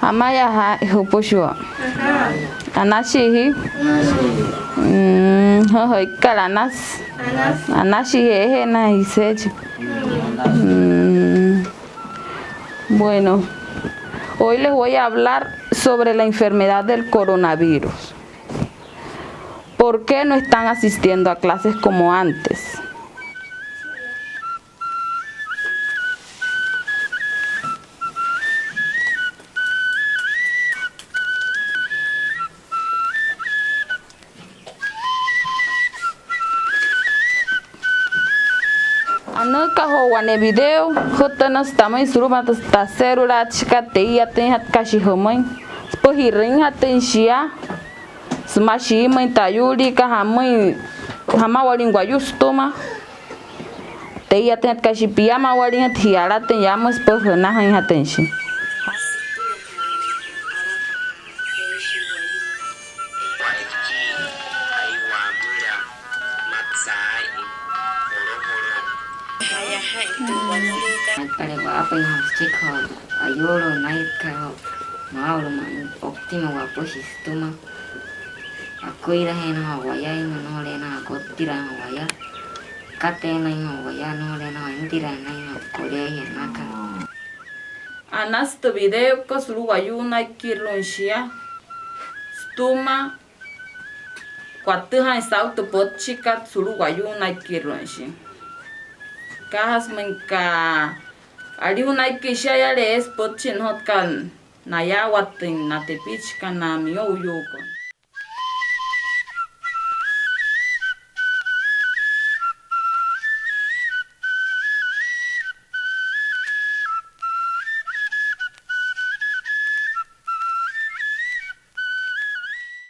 Amaya ha hupushua. Anashi hoy kalanas. Anashi he na hisechi. Bueno, hoy les voy a hablar sobre la enfermedad del coronavirus. ¿Por qué no están asistiendo a clases como antes? Ano kahowane video hotanas tamay suruma ta serura chikate yaten hat kashi homay pohirin haten shia smashi may tayuri kahamay hamawarin guayustoma te yaten hat kashi piyama warin hat hiaraten yamas pohana haten shi. Kale apa yang harus cek ayolo naik kalau mau main optimal apa sistema aku ira hena hawaya no lena aku tira hawaya kate na hawaya no lena tira na korea hena ka Anasto video ko sulu ayuna kirlonshia stuma kwatuhan sauto potchika sulu ayuna kirlonshi kahas menka ali unai kisha ya les potchin hot kan naya watin na tepich kan na mio yuko.